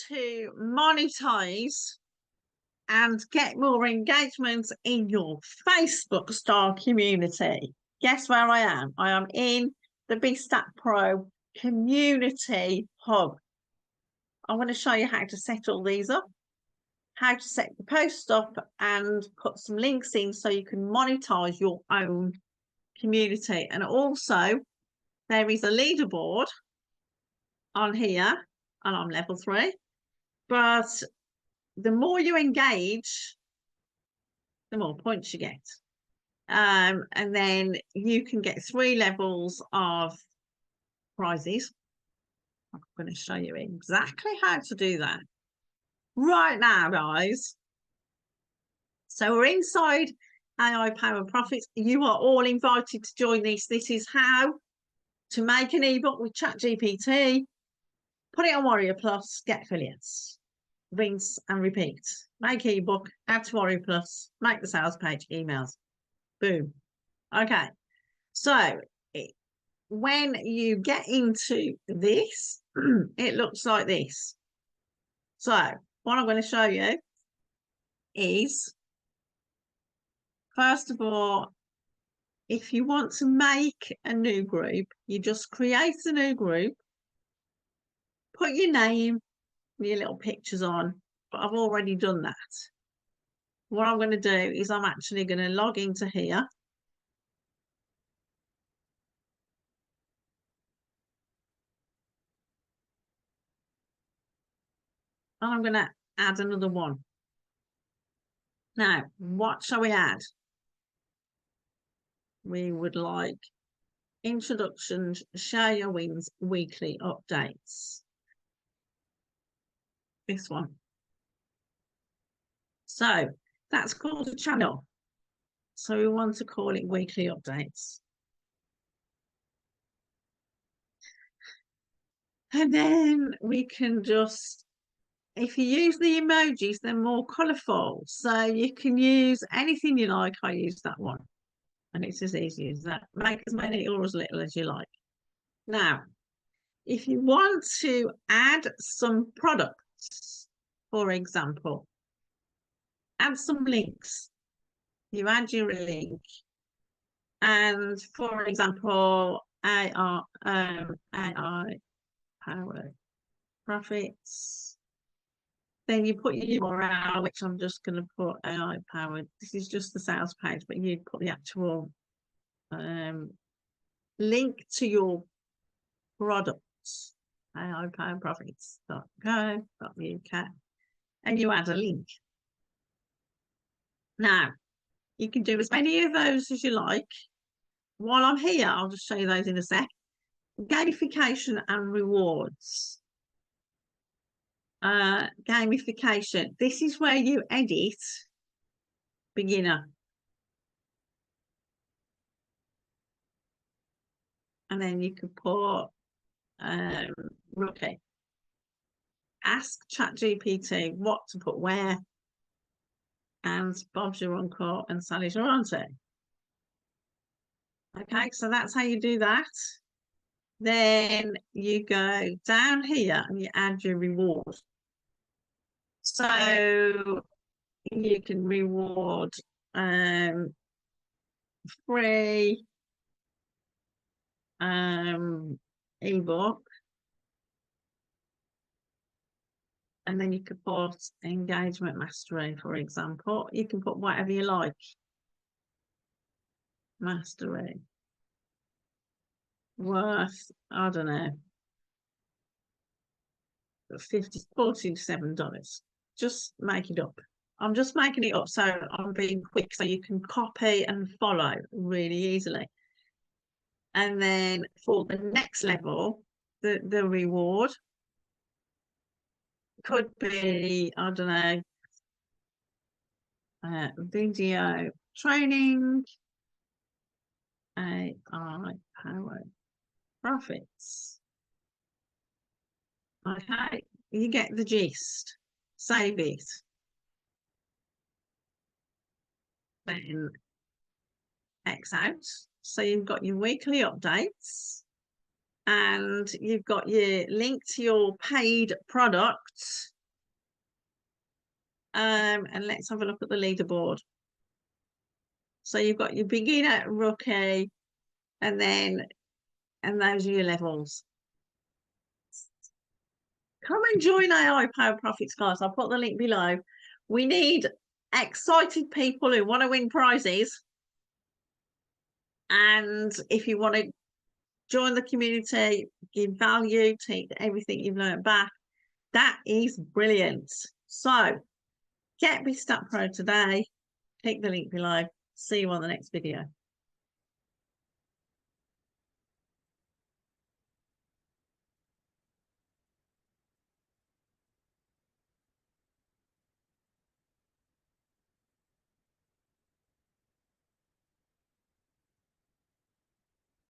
to monetize and get more engagement in your Facebook star community, guess where I am? I am in the Bizstackpro community hub. I want to show you how to set all these up, how to set the post up and put some links in so you can monetize your own community. And also there is a leaderboard on here, and I'm level 3, but the more you engage, the more points you get. And then you can get 3 levels of prizes. I'm going to show you exactly how to do that right now, guys. So we're inside AI Powered Profits. You are all invited to join this. This is how to make an ebook with ChatGPT, put it on Warrior Plus, get affiliates, rinse and repeat. Make ebook, add to Warrior Plus, make the sales page, emails. Boom. Okay. So when you get into this, it looks like this. So what I'm going to show you is, first of all, if you want to make a new group, you just create a new group, put your name, your little pictures on, but I've already done that. What I'm going to do is I'm actually going to log into here. And I'm going to add another one. Now, what shall we add? We would like introductions, share your wins, weekly updates. This one. So that's called a channel. So we want to call it weekly updates. And then we can just, if you use the emojis, they're more colourful. So you can use anything you like. I use that one. And it's as easy as that. Make as many or as little as you like. Now, if you want to add some products, for example, add some links. You add your link. And for example, AI Powered Profits. Then you put your URL, which I'm just going to put AI Powered. This is just the sales page, but you put the actual link to your products. AI Powered Profits.co.uk, and you add a link. Now, you can do as many of those as you like. While I'm here, I'll just show you those in a sec. Gamification and rewards. Gamification. This is where you edit beginner. And then you can put rookie. Ask ChatGPT what to put where. And Bob's your uncle and Sally's your auntie. Okay, so that's how you do that. Then you go down here and you add your reward. So you can reward free ebook, and then you could put engagement mastery, for example. You can put whatever you like. Mastery worth, I don't know, $47. Just make it up. I'm just making it up, so I'm being quick, so you can copy and follow really easily. And then for the next level, the reward could be, I don't know, video training, AI Powered Profits. Okay, you get the gist. Save it. Then X out. So you've got your weekly updates, and you've got your link to your paid products. And let's have a look at the leaderboard. So you've got your beginner, rookie, and those are your levels. Come and join AI Power Profits, guys. I'll put the link below. We need excited people who want to win prizes. And if you want to join the community, give value, take everything you've learned back, that is brilliant. So get Bizstackpro today. Click the link below. See you on the next video.